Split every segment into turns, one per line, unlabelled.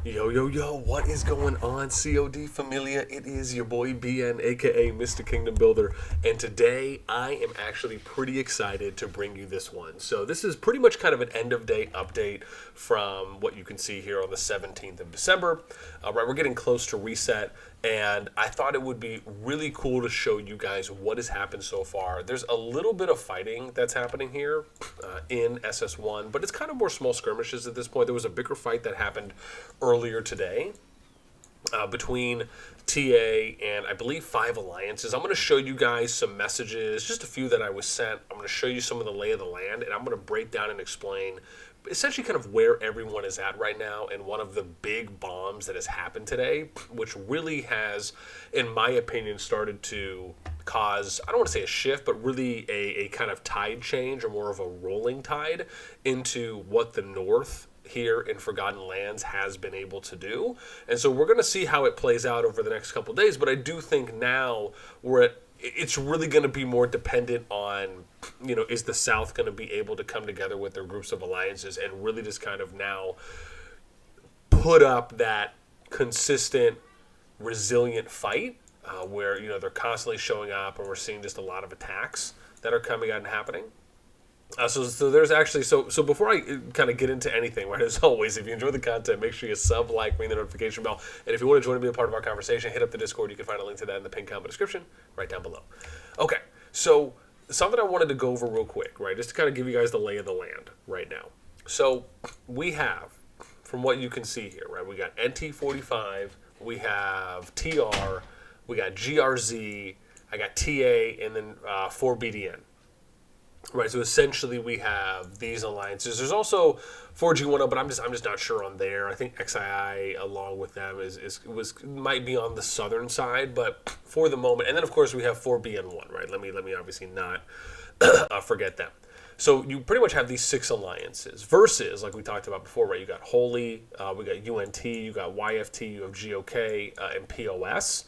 Yo, yo, yo, what is going on, COD Familia? It is your boy BN, aka Mr. Kingdom Builder, and today I am actually pretty excited to bring you this one. So, this is pretty much kind of an end of day update from what you can see here on the 17th of December. Right, we're getting close to reset, and I thought it would be really cool to show you guys what has happened so far. There's a little bit of fighting that's happening here in SS1, but it's kind of more small skirmishes at this point. There was a bigger fight that happened earlier today between TA and I believe 5 alliances. I'm going to show you guys some messages, just a few that I was sent. I'm going to show you some of the lay of the land, and I'm going to break down and explain essentially kind of where everyone is at right now and one of the big bombs that has happened today, which really has, in my opinion, started to cause, I don't want to say a shift, but really a kind of tide change, or more of a rolling tide into what the North here in Forgotten Lands has been able to do. And so we're going to see how it plays out over the next couple of days, but I do think now it's really going to be more dependent on, is the South going to be able to come together with their groups of alliances and really just kind of now put up that consistent, resilient fight where, they're constantly showing up and we're seeing just a lot of attacks that are coming out and happening. So there's actually, so before I kind of get into anything, right, as always, if you enjoy the content, make sure you sub, like, ring the notification bell. And if you want to join and be a part of our conversation, hit up the Discord. You can find a link to that in the pinned comment description right down below. Okay, so something I wanted to go over real quick, right, just to kind of give you guys the lay of the land right now. So we have, from what you can see here, right, we got NT45, we have TR, we got GRZ, I got TA, and then 4BDN. Right, so essentially we have these alliances. There's also 4G10, but I'm just not sure on there. I think XII along with them might be on the southern side, but for the moment, and then of course we have 4BN1, right? Let me obviously not forget them. So you pretty much have these 6 alliances versus, like we talked about before, right? You got Holy, we got UNT, you got YFT, you have GOK, and POS,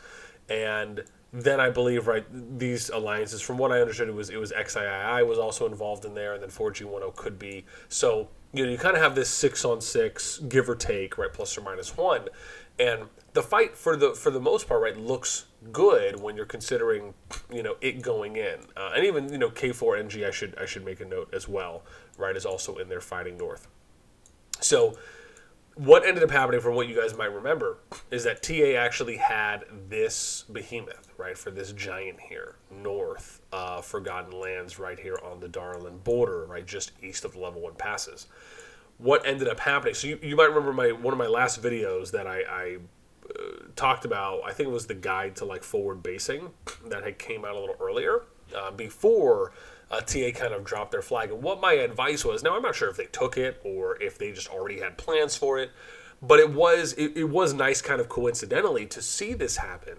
and then I believe, right, these alliances, from what I understood, it was XII was also involved in there, and then 4G10 could be. So, you kind of have this 6-on-6, give or take, right, plus or minus 1. And the fight, for the most part, right, looks good when you're considering, it going in. And even, K4NG, I should make a note as well, right, is also in there fighting north. So what ended up happening, from what you guys might remember, is that TA actually had this behemoth, right, for this giant here, north of Forgotten Lands, right here on the Darlin border, right, just east of level 1 passes. What ended up happening, so you might remember one of my last videos that I talked about, I think it was the guide to, like, forward basing that had came out a little earlier, before TA kind of dropped their flag. And what my advice was, now I'm not sure if they took it or if they just already had plans for it, but it was nice kind of coincidentally to see this happen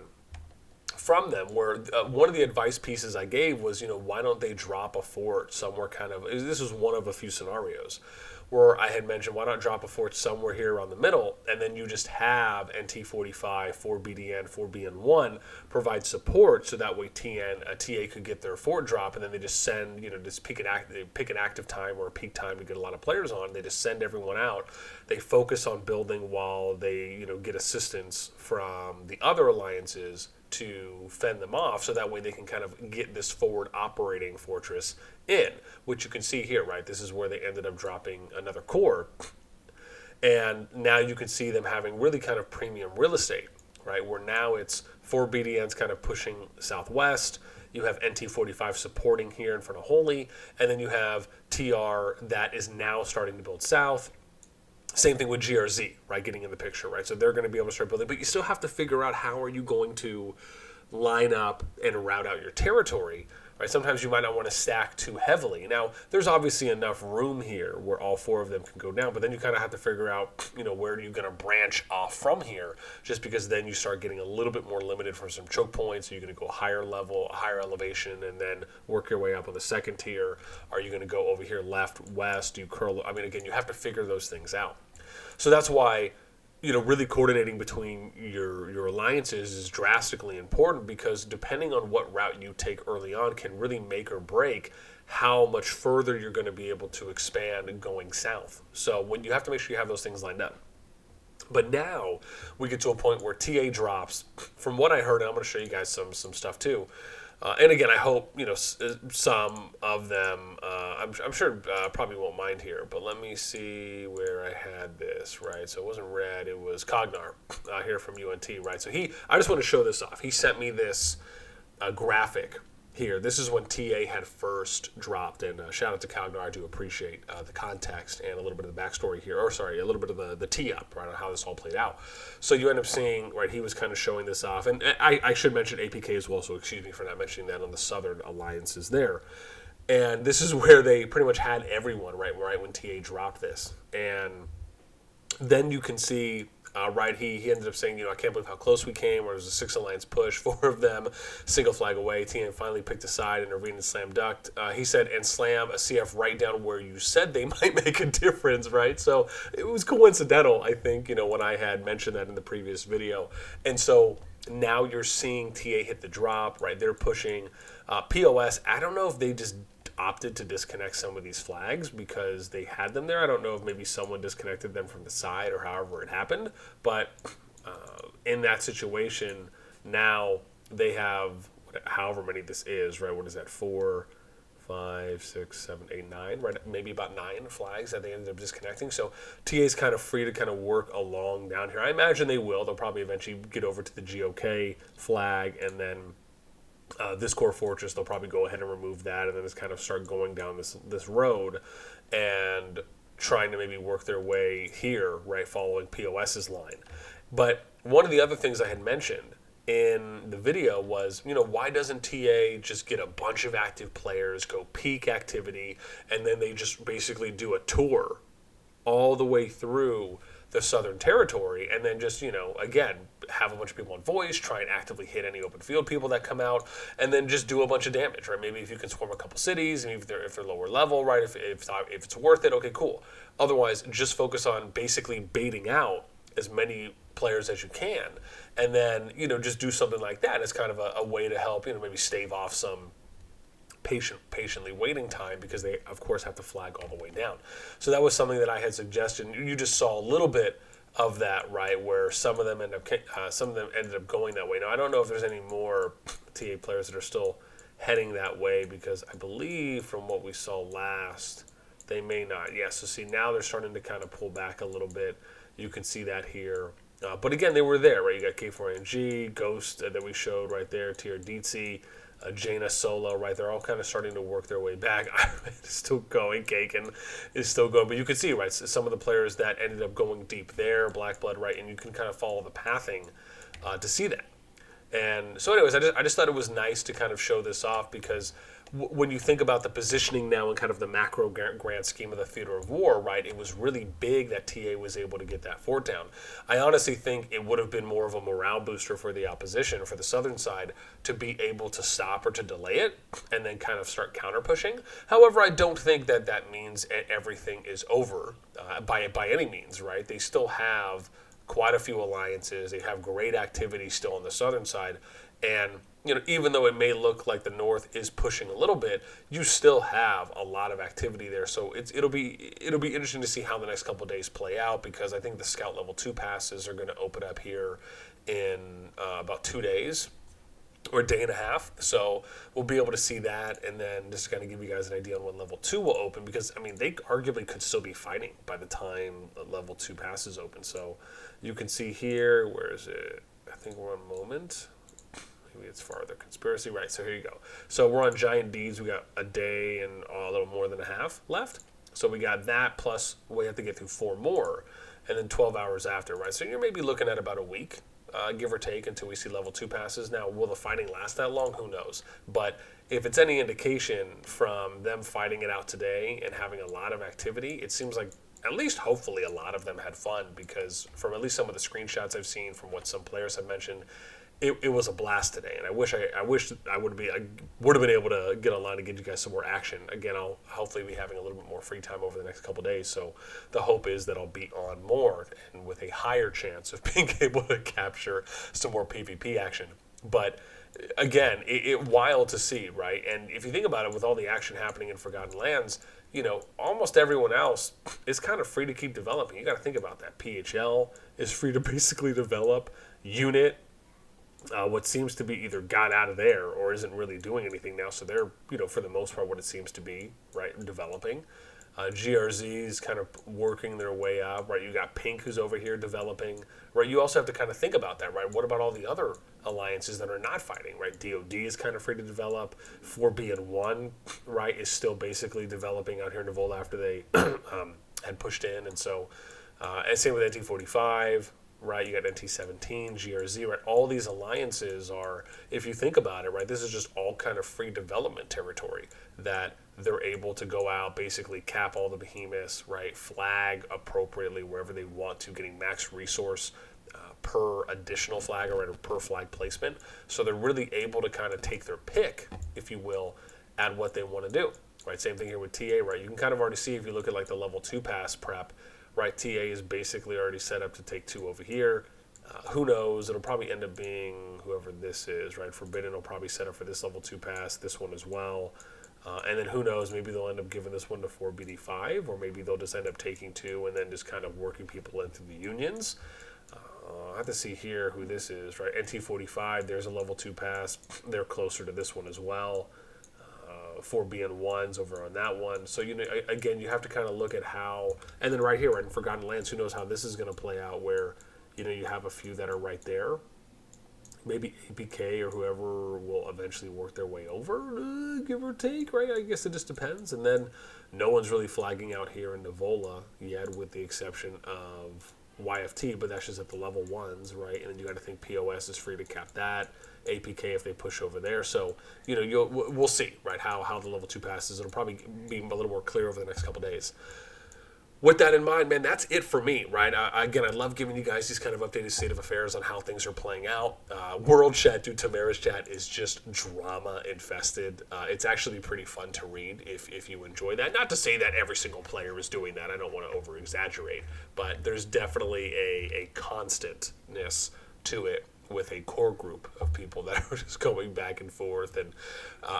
from them, where one of the advice pieces I gave was, why don't they drop a fort somewhere kind of, this was one of a few scenarios where I had mentioned, why not drop a fort somewhere here around the middle, and then you just have NT45, 4BDN, 4BN1 provide support, so that way TA could get their fort drop, and then they just send, just pick an active time or a peak time to get a lot of players on. They just send everyone out. They focus on building while they, get assistance from the other alliances to fend them off, so that way they can kind of get this forward operating fortress in, which you can see here, right? This is where they ended up dropping another core, and now you can see them having really kind of premium real estate, right? Where now it's 4BDN's kind of pushing southwest, you have NT45 supporting here in front of Holy, and then you have TR that is now starting to build south. Same thing with GRZ, right, getting in the picture, right? So they're going to be able to start building, but you still have to figure out how are you going to line up and route out your territory, right? Sometimes you might not want to stack too heavily. Now, there's obviously enough room here where all 4 of them can go down, but then you kind of have to figure out, where are you going to branch off from here, just because then you start getting a little bit more limited from some choke points. Are you going to go higher level, higher elevation, and then work your way up on the second tier? Are you going to go over here left, west? Do you curl? I mean, again, you have to figure those things out. So that's why, really coordinating between your alliances is drastically important, because depending on what route you take early on can really make or break how much further you're going to be able to expand going south. So when you have to make sure you have those things lined up. But now we get to a point where TA drops. From what I heard, and I'm going to show you guys some stuff too. And again, I hope some of them. I'm sure probably won't mind here, but let me see where I had this right. So it wasn't red; it was Cognar here from UNT, right? So I just want to show this off. He sent me this graphic here. This is when TA had first dropped, and shout out to Cognar. I do appreciate the context and a little bit of the backstory here, or sorry, a little bit of the tee up, right, on how this all played out. So you end up seeing, right, he was kind of showing this off, and I should mention APK as well, so excuse me for not mentioning that on the Southern alliances there. And this is where they pretty much had everyone, right when TA dropped this. And then you can see right, he ended up saying, I can't believe how close we came, or it was a 6 alliance push, 4 of them, single flag away. TN finally picked a side, intervened and slam ducked. He said, and slam a CF right down where you said they might make a difference, right? So it was coincidental, I think, when I had mentioned that in the previous video. And so now you're seeing TA hit the drop, right? They're pushing. POS, I don't know if they just opted to disconnect some of these flags because they had them there. I don't know if maybe someone disconnected them from the side or however it happened, but in that situation, now they have however many this is, right? What is that? 4, 5, 6, 7, 8, 9, right? Maybe about 9 flags that they ended up disconnecting. So TA is kind of free to kind of work along down here. I imagine they will. They'll probably eventually get over to the GOK flag, and then this core fortress, they'll probably go ahead and remove that, and then just kind of start going down this road and trying to maybe work their way here, right, following POS's line. But one of the other things I had mentioned in the video was, why doesn't TA just get a bunch of active players, go peak activity, and then they just basically do a tour all the way through the Southern Territory, and then just, again, have a bunch of people on voice, try and actively hit any open field people that come out, and then just do a bunch of damage, right? Maybe if you can swarm a couple cities, and if they're lower level, right? If it's worth it, okay, cool. Otherwise, just focus on basically baiting out as many players as you can, and then, just do something like that as kind of a way to help, maybe stave off some patiently waiting time, because they of course have to flag all the way down. So that was something that I had suggested. You just saw a little bit of that, right, where some of them ended up going that way. Now I don't know if there's any more TA players that are still heading that way, because I believe from what we saw last, they may not. Yeah, so see, now they're starting to kind of pull back a little bit. You can see that here. But again, they were there, right? You got K4NG, Ghost that we showed right there, TRDC, Jaina Solo, right? They're all kind of starting to work their way back. It's still going. Kaken is still going. But you can see, right, some of the players that ended up going deep there, Black Blood, right? And you can kind of follow the pathing to see that. And so anyways, I just thought it was nice to kind of show this off, because when you think about the positioning now in kind of the macro grand scheme of the theater of war, right, it was really big that TA was able to get that fort down. I honestly think it would have been more of a morale booster for the opposition, for the southern side, to be able to stop or to delay it and then kind of start counter pushing. However, I don't think that means everything is over by any means, right? They still have quite a few alliances. They have great activity still on the southern side, and even though it may look like the North is pushing a little bit, you still have a lot of activity there. So it'll be interesting to see how the next couple of days play out, because I think the Scout Level 2 passes are going to open up here in about 2 days or a day and a half. So we'll be able to see that, and then just kind of give you guys an idea on when Level 2 will open, because, they arguably could still be fighting by the time Level 2 passes open. So you can see here, where is it? I think we're on Moment. Maybe it's farther. Conspiracy, right? So here you go. So we're on Giant Deeds. We got a day and a little more than a half left. So we got that, plus we have to get through 4 more, and then 12 hours after, right? So you're maybe looking at about a week, give or take, until we see Level 2 passes. Now, will the fighting last that long? Who knows? But if it's any indication from them fighting it out today and having a lot of activity, it seems like at least hopefully a lot of them had fun, because from at least some of the screenshots I've seen, from what some players have mentioned, it was a blast today, and I wish I would have been able to get online to get you guys some more action. Again, I'll hopefully be having a little bit more free time over the next couple of days, so the hope is that I'll be on more and with a higher chance of being able to capture some more PvP action. But again, wild to see, right? And if you think about it, with all the action happening in Forgotten Lands, almost everyone else is kind of free to keep developing. You got to think about that. PHL is free to basically develop. Unit, what seems to be either got out of there or isn't really doing anything now. So they're, for the most part, what it seems to be, right, developing. GRZ is kind of working their way up, right? You got Pink who's over here developing, right? You also have to kind of think about that, right? What about all the other alliances that are not fighting, right? DOD is kind of free to develop. 4B1, right, is still basically developing out here in Navola after they had pushed in. And so, and same with NT45, right? You got NT17, GRZ, right? All these alliances are, if you think about it, right, this is just all kind of free development territory that they're able to go out, basically cap all the behemoths, right? Flag appropriately wherever they want to, getting max resource per additional flag or per flag placement. So they're really able to kind of take their pick, if you will, at what they want to do, right? Same thing here with TA, right? You can kind of already see if you look at like the level 2 pass prep, right? TA is basically already set up to take 2 over here. Who knows? It'll probably end up being whoever this is, right? Forbidden will probably set up for this level 2 pass, this one as well. And then who knows, maybe they'll end up giving this one to 4BD5, or maybe they'll just end up taking 2 and then just kind of working people into the unions. I have to see here who this is, right? NT45, there's a level 2 pass. They're closer to this one as well. 4BN1's over on that one. So, again, you have to kind of look at how, and then right here, right in Forgotten Lands, who knows how this is going to play out where, you have a few that are right there. Maybe APK or whoever will eventually work their way over, give or take, right? I guess it just depends. And then no one's really flagging out here in Navola yet, with the exception of YFT, but that's just at the level 1s, right? And then you got to think POS is free to cap that. APK if they push over there. So, we'll see, right, how the level 2 passes. It'll probably be a little more clear over the next couple days. With that in mind, man, that's it for me, right? Again, I love giving you guys these kind of updated state of affairs on how things are playing out. World chat, dude, Tamara's chat is just drama infested. It's actually pretty fun to read if you enjoy that. Not to say that every single player is doing that. I don't want to over exaggerate, but there's definitely a constantness to it, with a core group of people that are just going back and forth. And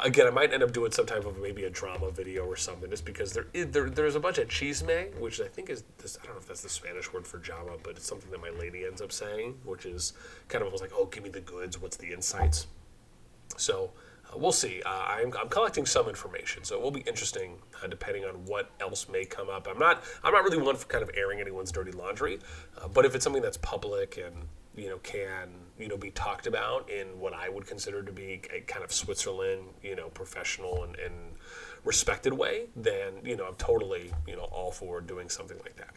again, I might end up doing some type of maybe a drama video or something, just because there's a bunch of chisme, which I think is this, I don't know if that's the Spanish word for drama, but it's something that my lady ends up saying, which is kind of almost like, oh, give me the goods, what's the insights? So we'll see. I'm collecting some information, so it will be interesting depending on what else may come up. I'm not really one for kind of airing anyone's dirty laundry, but if it's something that's public and can be talked about in what I would consider to be a kind of Switzerland, professional and respected way, then I'm totally all for doing something like that.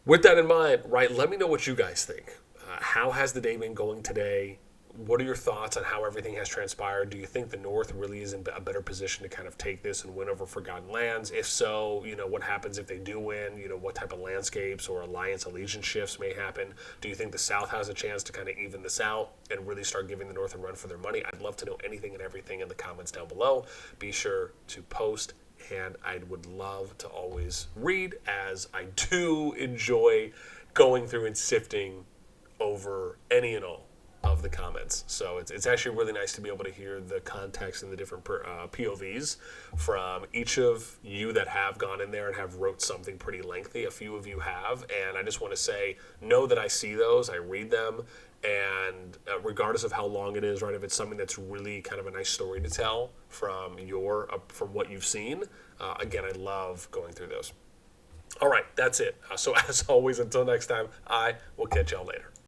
With that in mind, right, let me know what you guys think. How has the day been going today? What are your thoughts on how everything has transpired? Do you think the North really is in a better position to kind of take this and win over Forgotten Lands? If so, what happens if they do win? What type of landscapes or alliance allegiance shifts may happen? Do you think the South has a chance to kind of even this out and really start giving the North a run for their money? I'd love to know anything and everything in the comments down below. Be sure to post, and I would love to always read, as I do enjoy going through and sifting over any and all of the comments. So it's actually really nice to be able to hear the context and the different POVs from each of you that have gone in there and have wrote something pretty lengthy. A few of you have, and I just want to say, know that I see those, I read them, and regardless of how long it is, right, if it's something that's really kind of a nice story to tell from from what you've seen, again, I love going through those. All right, that's it. So as always, until next time, I will catch y'all later.